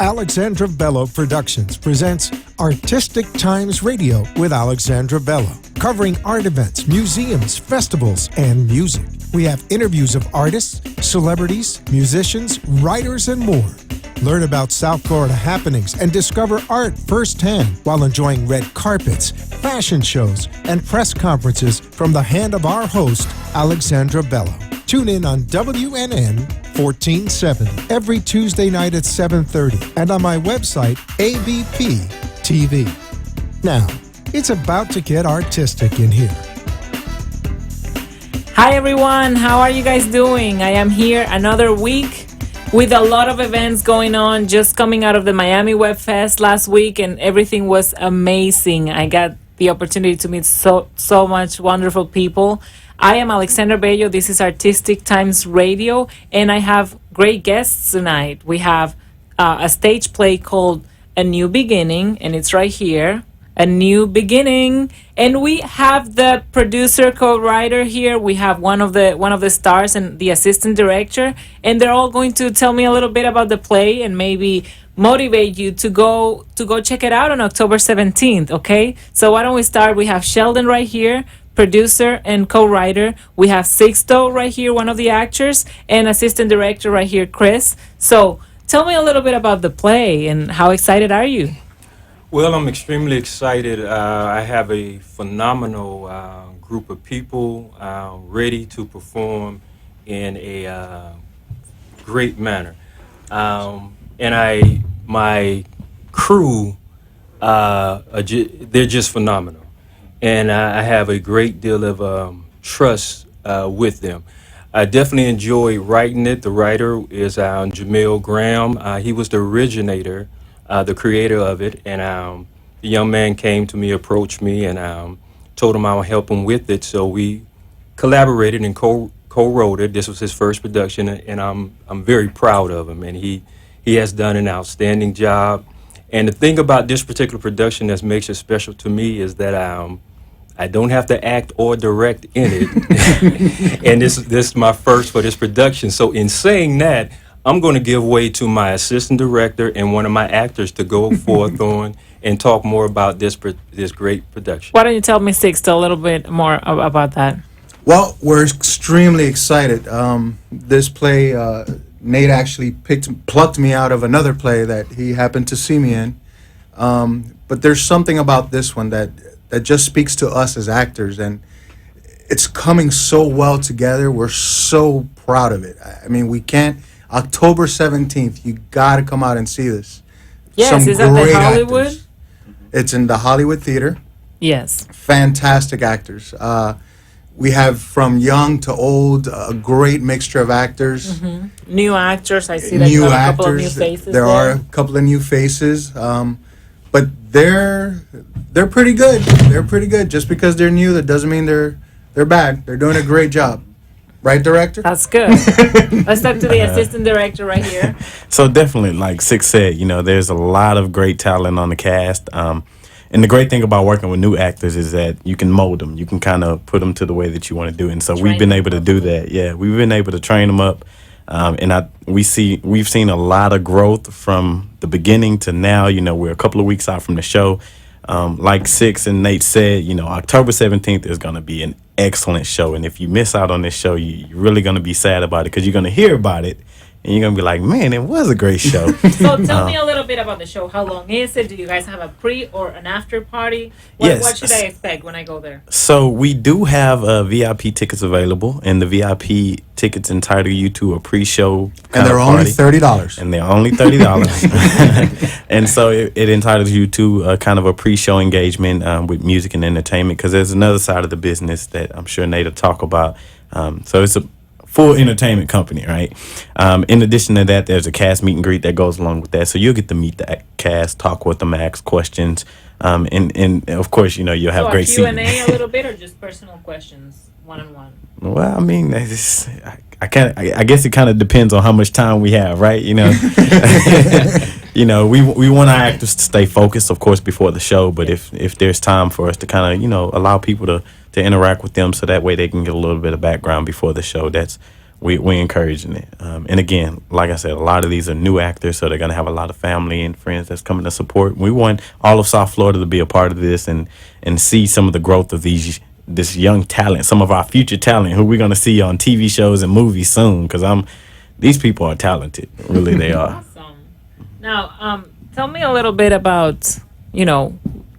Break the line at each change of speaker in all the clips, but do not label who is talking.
Alexandra Bello Productions presents Artistic Times Radio with Alexandra Bello, covering art events, museums, festivals, and music. We have interviews of artists, celebrities, musicians, writers, and more. Learn about South Florida happenings and discover art firsthand while enjoying red carpets, fashion shows, and press conferences from the hand of our host, Alexandra Bello. Tune in on WNN 1470 every Tuesday night at 7:30 and on my website, ABP TV. Now, it's about to get artistic in here.
Hi everyone, how are you guys doing? I am here another week with a lot of events going on, just coming out of the Miami Web Fest last week, and everything was amazing. I got the opportunity to meet so much wonderful people. I am Alexandra Bellos. This is Artistic Times Radio, and I have great guests tonight. We have a stage play called A New Beginning, and it's right here. A New Beginning, and we have the producer, co-writer here. We have one of the stars and the assistant director, and they're all going to tell me a little bit about the play and maybe motivate you to go check it out on October 17th. Okay, so why don't we start? We have Sheldon right here, producer and co-writer. We have Sixto right here, one of the actors, and assistant director right here, Chris. So tell me a little bit about the play and how excited are you?
Well, I'm extremely excited. I have a phenomenal group of people ready to perform in a great manner. And my crew, they're just phenomenal. And I have a great deal of trust with them. I definitely enjoy writing it. The writer is Jamil Graham. He was the originator, the creator of it, and the young man came to me, approached me, and told him I would help him with it. So we collaborated and co-wrote it. This was his first production, and I'm very proud of him, and he has done an outstanding job. And the thing about this particular production that makes it special to me is that I don't have to act or direct in it, and this is my first for this production. So in saying that, I'm going to give way to my assistant director and one of my actors to go forth on and talk more about this great production.
Why don't you tell me, Sixto, a little bit more about that?
Well, we're extremely excited. This play, Nate actually plucked me out of another play that he happened to see me in. But there's something about this one that just speaks to us as actors, and it's coming so well together. We're so proud of it. I mean, we can't. October 17th, you got to come out and see this.
Yes, is that the Hollywood?
Actors. It's in the Hollywood Theater.
Yes.
Fantastic actors. We have from young to old, a great mixture of actors.
Mm-hmm. New actors. I see that you have a couple of new faces.
There are a couple of new faces, but they're pretty good. They're pretty good. Just because they're new, that doesn't mean they're bad. They're doing a great job. Right, director?
That's good. Let's talk to the assistant director right here.
So definitely, like Six said, there's a lot of great talent on the cast. And the great thing about working with new actors is that you can mold them. You can kind of put them to the way that you want to do. And so we've been able to do that. Yeah, we've been able to train them up. And we've seen a lot of growth from the beginning to now. We're a couple of weeks out from the show. Like Six and Nate said, October 17th is going to be an excellent show. And if you miss out on this show, you're really going to be sad about it because you're going to hear about it and you're going to be like, man, it was a great show.
So tell me a little bit about the show. How long is it? Do you guys have a pre or an after party?
Yes.
What should I expect when I go there?
So we do have VIP tickets available, and the VIP tickets entitle you to a pre-show
and they're only $30.
And they're only $30. And so it entitles you to a kind of a pre-show engagement with music and entertainment, because there's another side of the business that I'm sure Nate will talk about. So it's a full entertainment company, right? In addition to that, there's a cast meet and greet that goes along with that. So you'll get to meet the cast, talk with them, ask questions, and of course, you'll have great seating.
So Q&A a little bit, or just personal questions, one-on-one?
Well, I mean, I guess it kind of depends on how much time we have, right? We want our actors to stay focused, of course, before the show. But if there's time for us to kind of, allow people to interact with them, so that way they can get a little bit of background before the show, we encouraging it. And again, like I said, a lot of these are new actors, so they're gonna have a lot of family and friends that's coming to support. We want all of South Florida to be a part of this and see some of the growth of this young talent, some of our future talent who we're gonna see on TV shows and movies soon. Because these people are talented, really they are.
Awesome. Now, tell me a little bit about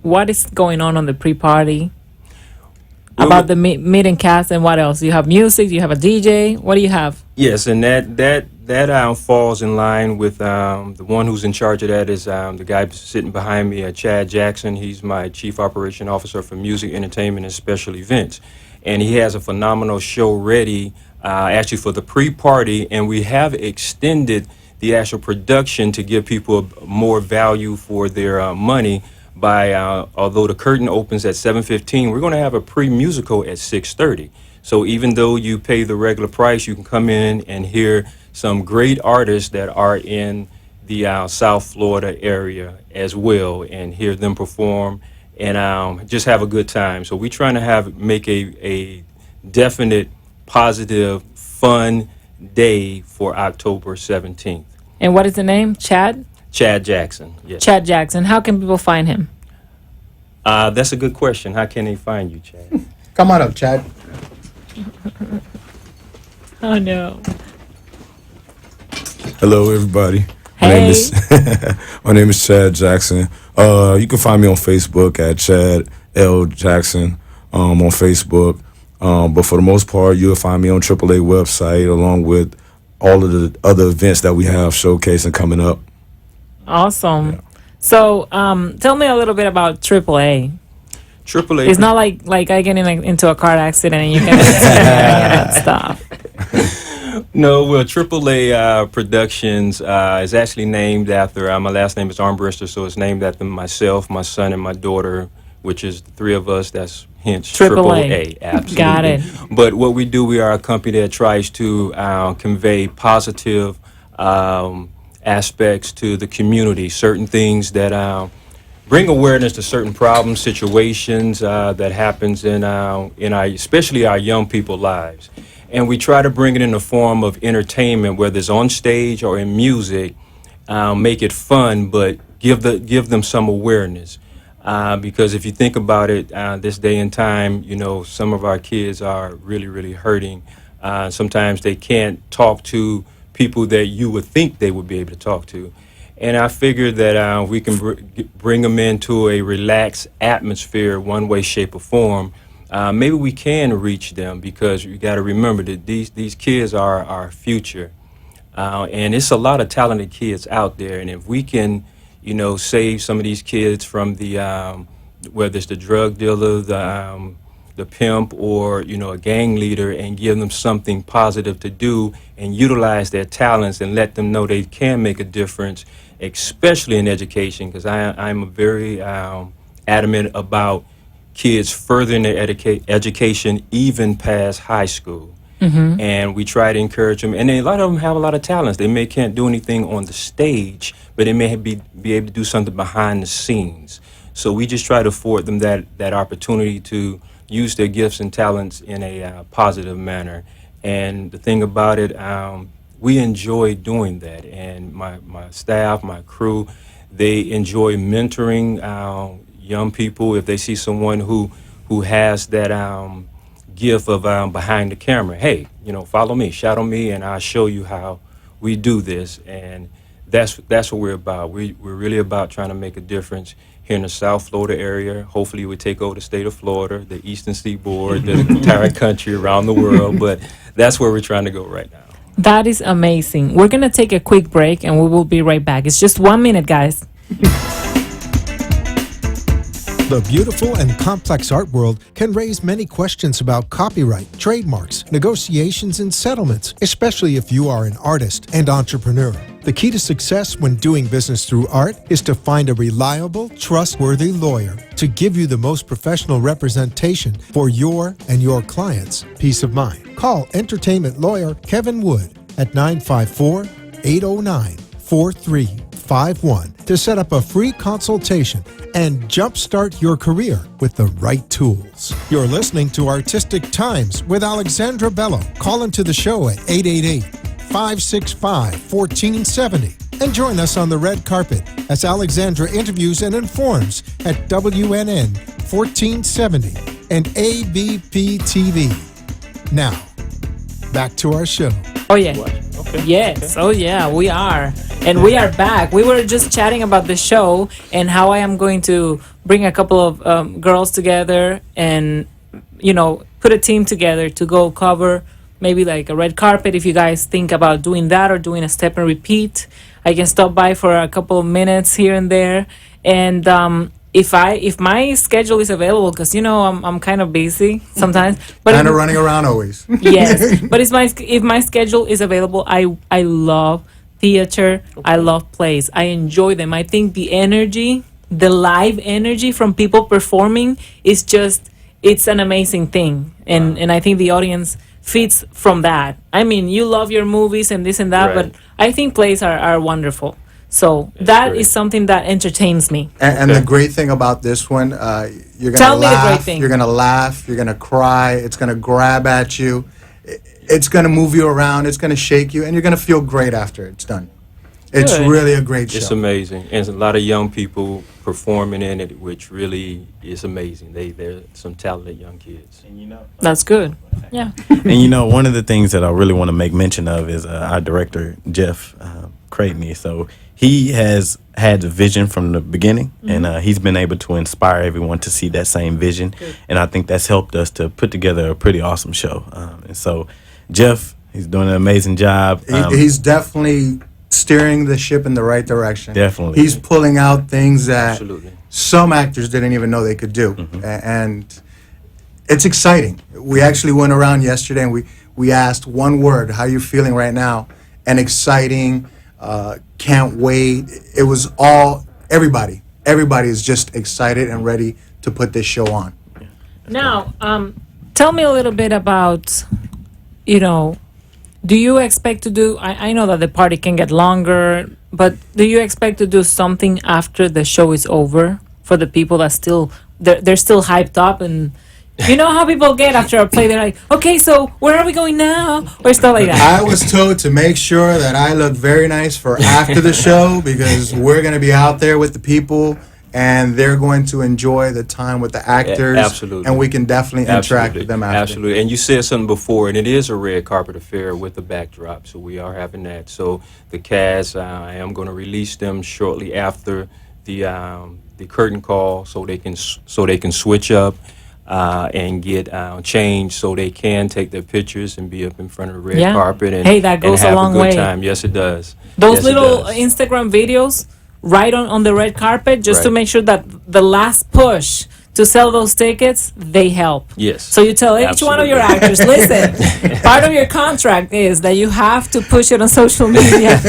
what is going on the pre-party. About the meet and cast, and what else? You have music, you have a DJ. What do you have?
Yes, and that falls in line with the one who's in charge of that is the guy sitting behind me, Chad Jackson. He's my Chief Operation Officer for Music, Entertainment, and Special Events. And he has a phenomenal show ready actually for the pre-party, and we have extended the actual production to give people more value for their money. By although the curtain opens at 7:15, we're going to have a pre-musical at 6:30. So even though you pay the regular price, you can come in and hear some great artists that are in the South Florida area as well, and hear them perform and just have a good time. So we're trying to make a definite, positive, fun day for October 17th.
And what is the name? Chad
Jackson. Yes.
Chad Jackson. How can people find him?
That's a good question. How can they find you, Chad?
Come on up, Chad.
Oh no.
Hello, everybody.
Hey.
My name is Chad Jackson. You can find me on Facebook at Chad L Jackson on Facebook. But for the most part, you'll find me on AAA website along with all of the other events that we have showcasing coming up.
Awesome. Yeah. So, tell me a little bit about AAA.
AAA.
It's not like I get into a car accident and you can that stuff.
No, well, AAA Productions is actually named after, my last name is Armbruster, so it's named after myself, my son, and my daughter, which is the three of us. That's hence AAA. Absolutely.
Got it.
But what we do, we are a company that tries to convey positive aspects to the community, certain things that bring awareness to certain problems, situations that happens in our especially our young people's lives. And we try to bring it in the form of entertainment, whether it's on stage or in music, make it fun, but give them some awareness. Because if you think about it, this day and time, some of our kids are really, really hurting. Sometimes they can't talk to people that you would think they would be able to talk to. And I figured that we can bring them into a relaxed atmosphere, one way, shape, or form. Maybe we can reach them, because you got to remember that these kids are our future. And it's a lot of talented kids out there. And if we can, save some of these kids from the, whether it's the drug dealer, the pimp, or, a gang leader, and give them something positive to do and utilize their talents and let them know they can make a difference, especially in education, because I'm very adamant about kids furthering their education even past high school. Mm-hmm. And we try to encourage them. And a lot of them have a lot of talents. They can't do anything on the stage, but they may be able to do something behind the scenes. So we just try to afford them that opportunity to use their gifts and talents in a positive manner. And the thing about it, we enjoy doing that. And my staff, my crew, they enjoy mentoring young people. If they see someone who has that gift of behind the camera, hey, follow me, shadow me, and I'll show you how we do this. And that's what we're about. We're really about trying to make a difference here in the South Florida area. Hopefully we take over the state of Florida, the Eastern Seaboard, the entire country, around the world. But that's where we're trying to go right now.
That is amazing. We're going to take a quick break and we will be right back. It's just 1 minute, guys.
The beautiful and complex art world can raise many questions about copyright, trademarks, negotiations, and settlements, especially if you are an artist and entrepreneur. The key to success when doing business through art is to find a reliable, trustworthy lawyer to give you the most professional representation for your and your clients' peace of mind. Call entertainment lawyer Kevin Wood at 954-809-4355. 888-522-4651 to set up a free consultation and jumpstart your career with the right tools. You're listening to Artistic Times with Alexandra Bello. Call into the show at 888-565-1470 and join us on the red carpet as Alexandra interviews and informs at WNN 1470 and ABP TV. Now, back to our show.
Oh yeah.
Okay.
Yes. Oh yeah, we are. And we are back. We were just chatting about the show and how I am going to bring a couple of girls together and, put a team together to go cover maybe like a red carpet. If you guys think about doing that or doing a step and repeat, I can stop by for a couple of minutes here and there. And if my schedule is available, because I'm kind of busy sometimes, but
Kind of running around always.
yes, but if my schedule is available, I love theater. I love plays. I enjoy them. I think the energy, the live energy from people performing is it's an amazing thing, and I think the audience feeds from that. I mean, you love your movies and this and that,
Right.
but I think plays are wonderful. So that
great.
is something that entertains me.
And the great thing about this one, you're
Tell
gonna
me the great
laugh.
thing.
You're gonna laugh. You're gonna cry. It's gonna grab at you. It's gonna move you around. It's gonna shake you, and you're gonna feel great after it's done. It's
Good.
really a great show.
It's amazing, and a lot of young people performing in it, which really is amazing. They're some talented young kids.
That's good. Yeah.
And one of the things that I really want to make mention of is our director, Jeff Creighton. So he has had the vision from the beginning, and he's been able to inspire everyone to see that same vision. And I think that's helped us to put together a pretty awesome show. And so Jeff, he's doing an amazing job.
He's definitely steering the ship in the right direction.
Definitely.
He's pulling out things that
Absolutely.
some actors didn't even know they could do. And it's exciting. We actually went around yesterday and we asked one word, how you feeling right now? And exciting, can't wait. It was everybody is just excited and ready to put this show on.
Now, tell me a little bit about, do you expect to do, I know that the party can get longer, but do you expect to do something after the show is over for the people that they're still hyped up, and you know how people get after a play, they're like, okay, so where are we going now? Or stuff like that.
I was told to make sure that I look very nice for after the show because we're going to be out there with the people and they're going to enjoy the time with the actors.
Absolutely.
And we can definitely interact with them after.
Absolutely. And you said something before, and it is a red carpet affair with the backdrop, so we are having that. So the cast, I am going to release them shortly after the curtain call, so they can switch up and get changed, so they can take their pictures and be up in front of the red
Yeah.
carpet and
Hey, that goes
and have
a long
good
way.
time. Yes, it does.
Those
Yes, it
little
does.
Instagram videos right on the red carpet, just to
Right.
make sure that the last push to sell those tickets, they help.
Yes.
So you tell each one of your actors, listen, part of your contract is that you have to push it on social media.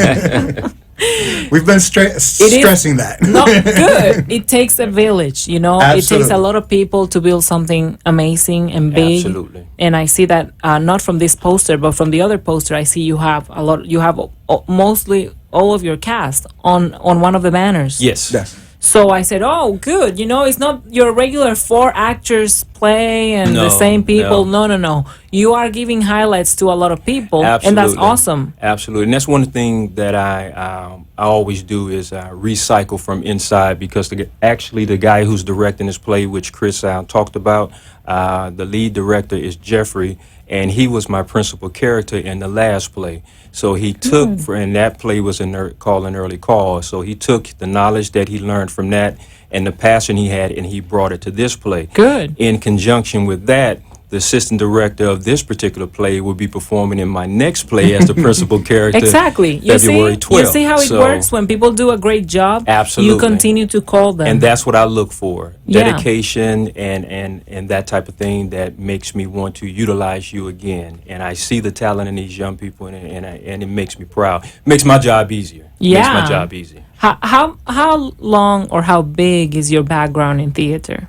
We've been stressing that.
No, good. It takes a village, It takes a
Absolutely.
lot of people to build something amazing and big.
Absolutely.
And I see that not from this poster, but from the other poster, I see you have a lot. You have mostly all of your cast on one of the banners.
Yes.
Yes.
So I said, oh, good. It's not your regular 4 actors play and the
No,
same people.
no.
No. You are giving highlights to a lot of people, and that's awesome.
Absolutely, and that's one thing that I always do is recycle from inside, because the guy who's directing this play, which Chris talked about, the lead director is Jeffrey, and he was my principal character in the last play. So he took, and that play was called An Early Call. So he took the knowledge that he learned from that and the passion he had, and he brought it to this play.
Good.
In conjunction with that, the assistant director of this particular play will be performing in my next play as the principal character.
Exactly.
February 12th.
You see how it works when people do a great job.
Absolutely.
You continue to call them.
And that's what I look for.
Yeah.
Dedication and that type of thing that makes me want to utilize you again. And I see the talent in these young people, and it makes me proud. Makes my job easier.
Yeah.
Makes my job easier.
How long or how big is your background in theater?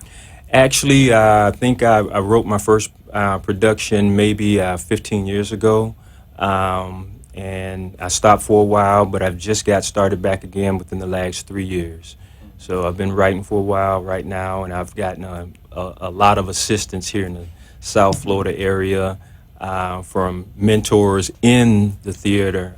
Actually, I think I wrote my first production maybe 15 years ago. and I stopped for a while, but I've just got started back again within the last 3 years. So I've been writing for a while right now, and I've gotten a lot of assistance here in the South Florida area from mentors in the theater.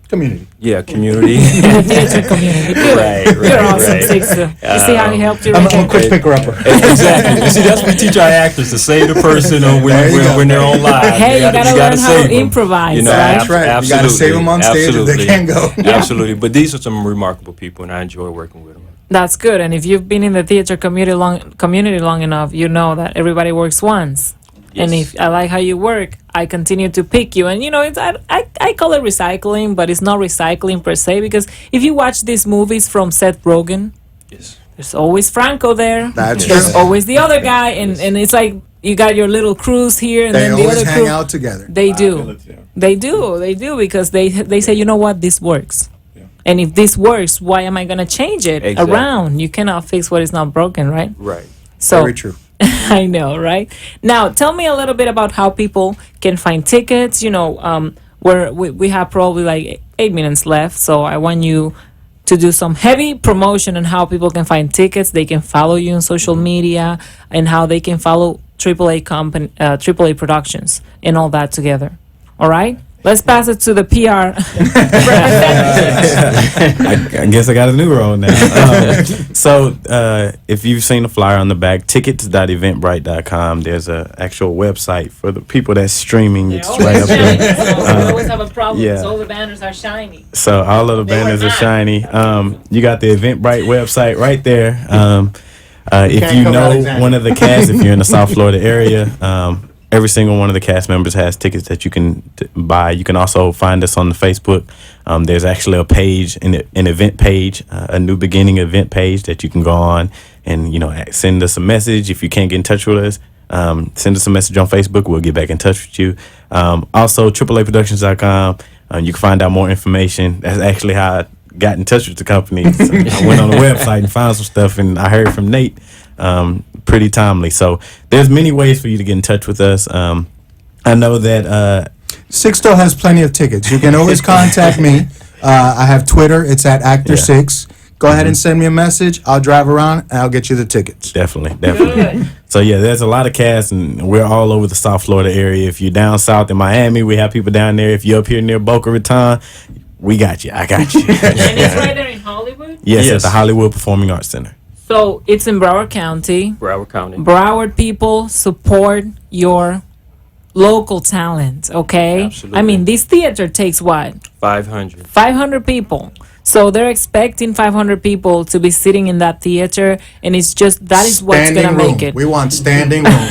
Community.
Yeah, community.
Theater community. Good.
Right,
You're awesome,
right.
Sixto. You see how he helped you?
I'm
right
a
there?
quick picker-upper.
Exactly. You see, that's what we teach our actors, to save the person or
There you go.
when they're on live.
Hey, you gotta learn how
save
to
'em.
improvise,
You know,
right?
That's right. You gotta save 'em on stage if they can't go.
Absolutely. But these are some remarkable people, and I enjoy working with them.
That's good. And if you've been in the theater community long enough, you know that everybody works once. And
Yes.
if I like how you work, I continue to pick you. And it's I call it recycling, but it's not recycling per se, because if you watch these movies from Seth Rogen,
Yes.
there's always Franco there.
That's
There's
true.
always the other guy, and it's like you got your little crews here, and
They
then the
always
other
hang
crew.
out together.
They do. They do because they say, you know what, this works. And if this works, why am I going to change it
Exactly.
around? You cannot fix what is not broken, right?
Right.
So
Very true.
I know, right? Now, tell me a little bit about how people can find tickets. We have probably like 8 minutes left, so I want you to do some heavy promotion on how people can find tickets. They can follow you on social media, and how they can follow AAA Productions and all that together. All right? Let's pass it to the PR representative.
I guess I got a new role now. So if you've seen the flyer on the back, tickets.eventbrite.com, there's a actual website for the people that's streaming. It's right up there.
We always have a problem.
yeah.
All the banners are shiny.
So all of the
They were
banners are
not.
shiny. You got the Eventbrite website right there. If
can't
you
cover
know
Alexandra.
one of the cast, if you're in the South Florida area, every single one of the cast members has tickets that you can buy. You can also find us on the Facebook. There's actually a page, an event page, a New Beginning event page that you can go on and send us a message. If you can't get in touch with us, send us a message on Facebook. We'll get back in touch with you. Also, AAAProductions.com. You can find out more information. That's actually how I got in touch with the company. So I went on the website and found some stuff, and I heard from Nate. Pretty timely. So there's many ways for you to get in touch with us. I know that
Sixto has plenty of tickets. You can always contact me. I have Twitter. It's at Actor6. Go ahead and send me a message. I'll drive around and I'll get you the tickets.
definitely.
Good.
So yeah, there's a lot of casts, and we're all over the South Florida area. If you're down south in Miami, we have people down there. If you're up here near Boca Raton, we got you. I got you.
And it's right there in Hollywood?
Yes, at
Yes.
the Hollywood Performing Arts Center.
So it's in Broward County.
Broward County.
Broward people, support your local talent, okay?
Absolutely.
I mean, this theater takes what?
500.
500 people. So they're expecting 500 people to be sitting in that theater, and it's just that is what's
Standing
gonna
room.
make it.
We want standing room.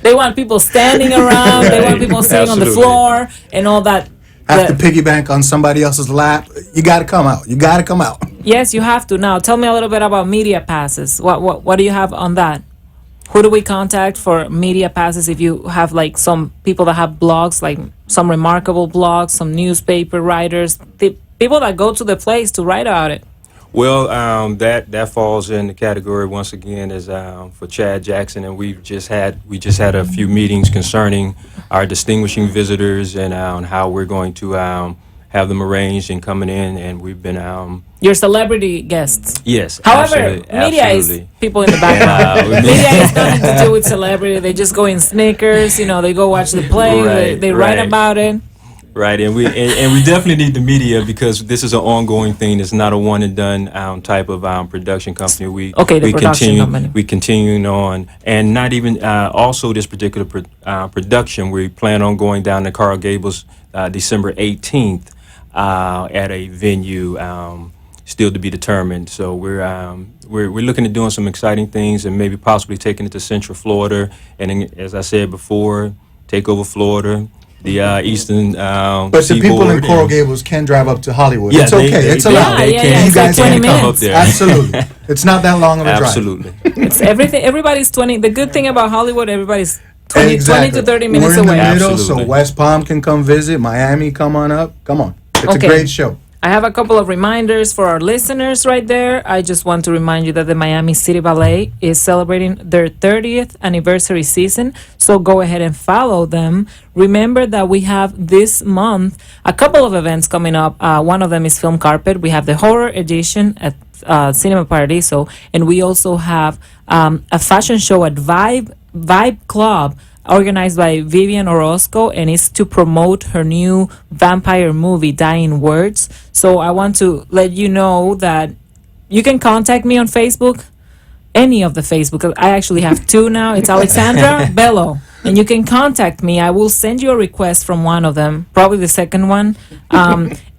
They want people standing around. They want people sitting on the
Absolutely.
floor and all that.
Have to
The-
piggyback on somebody else's lap. You got to come out. You got to come out.
Yes, you have to. Now, tell me a little bit about media passes. What do you have on that? Who do we contact for media passes? If you have like some people that have blogs, like some remarkable blogs, some newspaper writers, the people that go to the place to write about it.
Well, that falls in the category once again is for Chad Jackson, and we just had a few meetings concerning our distinguishing visitors and on how we're going to have them arranged and coming in, and we've been
Your celebrity guests.
yes.
However,
absolutely,
media
absolutely.
is people in the background.
we-
Media is nothing to do with celebrity. They just go in sneakers. They go watch the play.
Right,
they write
right.
about it.
Right, and we definitely need the media because this is an ongoing thing. It's not a one and done type of production company.
Okay, the
we
production
continue,
company.
We continuing on, and not even also this particular production. We plan on going down to Coral Gables December 18th at a venue still to be determined. So we're looking at doing some exciting things and maybe possibly taking it to Central Florida, and then, as I said before, take over Florida. The eastern
But the
seaboard
people in Coral
and-
Gables can drive up to Hollywood.
Yeah,
it's okay.
they-
It's
they-
allowed.
they
Yeah,
can.
yeah,
You
it's
guys
like 20
can come
up
minutes.
there.
Absolutely. It's not that long of a drive.
Absolutely.
It's everything. Everybody's 20. The good thing about Hollywood, everybody's 20
Exactly.
to 30 minutes
We're in
away.
the middle,
Absolutely.
so West Palm can come visit. Miami, come on up. Come on. It's
Okay.
a great show.
I have a couple of reminders for our listeners right there. I just want to remind you that the Miami City Ballet is celebrating their 30th anniversary season, so go ahead and follow them. Remember that we have this month a couple of events coming up. One of them is Film Carpet. We have the horror edition at Cinema Paradiso, and we also have a fashion show at Vibe Club, organized by Vivian Orozco, and it's to promote her new vampire movie, Dying Words. So I want to let you know that you can contact me on Facebook, any of the Facebook. I actually have two now. It's Alexandra Bello, and you can contact me. I will send you a request from one of them, probably the second one.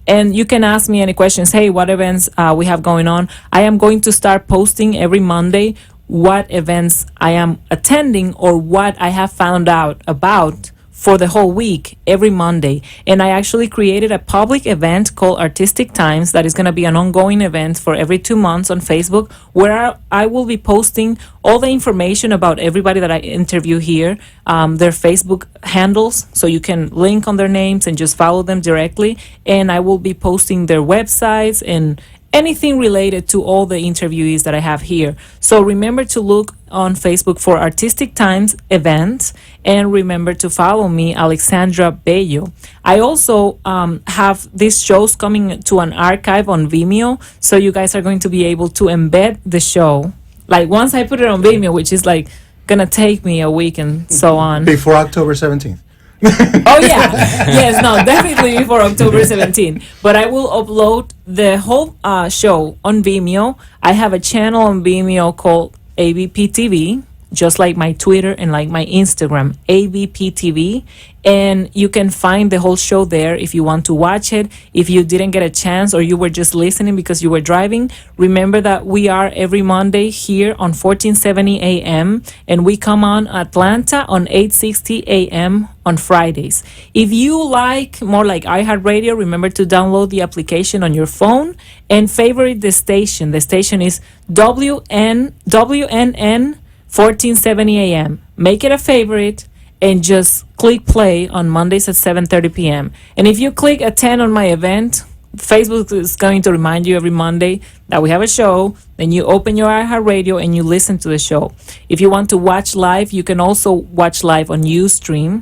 And you can ask me any questions. Hey, what events we have going on? I am going to start posting every Monday what events I am attending or what I have found out about for the whole week every Monday. And I actually created a public event called Artistic Times that is going to be an ongoing event for every 2 months on Facebook, where I will be posting all the information about everybody that I interview here, their Facebook handles, so you can link on their names and just follow them directly. And I will be posting their websites and anything related to all the interviewees that I have here. So remember to look on Facebook for Artistic Times events, and remember to follow me, Alexandra Bello. I also have these shows coming to an archive on Vimeo, so you guys are going to be able to embed the show. Like once I put it on Vimeo, which is like gonna take me a week and so on.
Before October 17th.
Oh yeah, yes, no, definitely before October 17th. But I will upload the whole show on Vimeo. I have a channel on Vimeo called ABP TV, just like my Twitter and like my Instagram, ABP TV. And you can find the whole show there if you want to watch it. If you didn't get a chance or you were just listening because you were driving, remember that we are every Monday here on 1470 AM, and we come on Atlanta on 860 AM on Fridays. If you like more like iHeartRadio, remember to download the application on your phone and favorite the station. The station is WNN 1470 AM. Make it a favorite and just click play on Mondays at 7:30 p.m. And if you click attend on my event, Facebook is going to remind you every Monday that we have a show. Then you open your iHeartRadio and you listen to the show. If you want to watch live, you can also watch live on Ustream,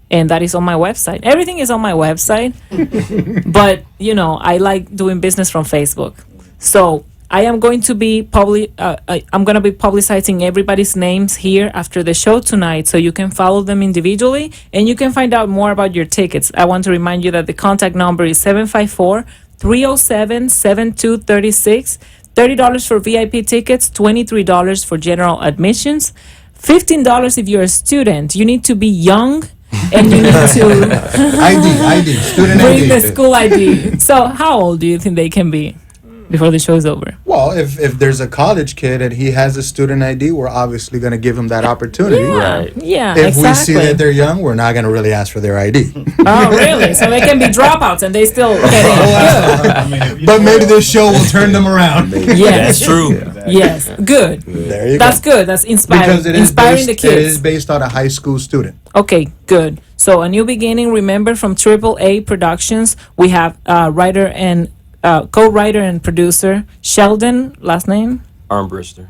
and that is on my website. Everything is on my website, but you know, I like doing business from Facebook. So I am going to be publicizing everybody's names here after the show tonight, so you can follow them individually and you can find out more about your tickets. I want to remind you that the contact number is 754-307-7236. $30 for VIP tickets, $23 for general admissions, $15 if you're a student. You need to be young and you need to
ID, student
bring
ID.
the school ID. So how old do you think they can be before the show is over?
Well, if there's a college kid and he has a student ID, we're obviously going to give him that opportunity.
Right. Yeah,
If
exactly.
we see that they're young, we're not going to really ask for their ID.
Oh, really? So they can be dropouts and they still get in.
But maybe this show will turn them around.
Yes.
That's true.
Yes. Good.
There you
That's
go.
good. That's inspiring.
Because it is
Inspiring the
based, it is
kids.
based on a high school student.
Okay, good. So A New Beginning, remember, from AAA Productions. We have writer and co-writer and producer Sheldon, last name?
Armbrister.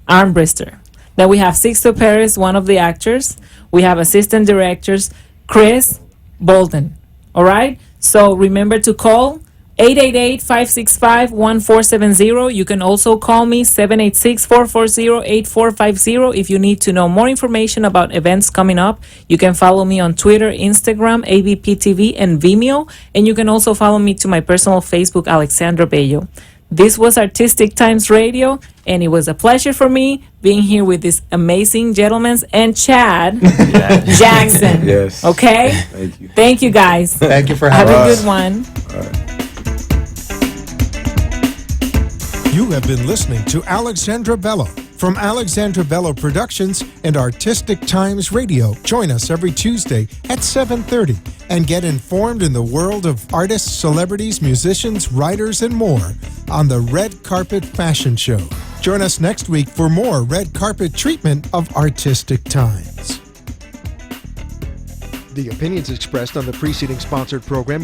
Armbrister. Then we have Sixto Perez, one of the actors. We have assistant directors Chris Bolden. All right? So remember to call 888-565-1470. You can also call me 786-440-8450 if you need to know more information about events coming up. You can follow me on Twitter, Instagram, ABPTV, and Vimeo. And you can also follow me to my personal Facebook, Alexandra Bello. This was Artistic Times Radio, and it was a pleasure for me being here with these amazing gentlemen and Chad Jackson.
Yes.
Okay?
Thank you.
Thank you, guys.
Thank you for
Have
having
a
us.
good one.
You have been listening to Alexandra Bello from Alexandra Bello Productions and Artistic Times Radio. Join us every Tuesday at 7:30 and get informed in the world of artists, celebrities, musicians, writers, and more on the Red Carpet Fashion Show. Join us next week for more red carpet treatment of Artistic Times. The opinions expressed on the preceding sponsored program were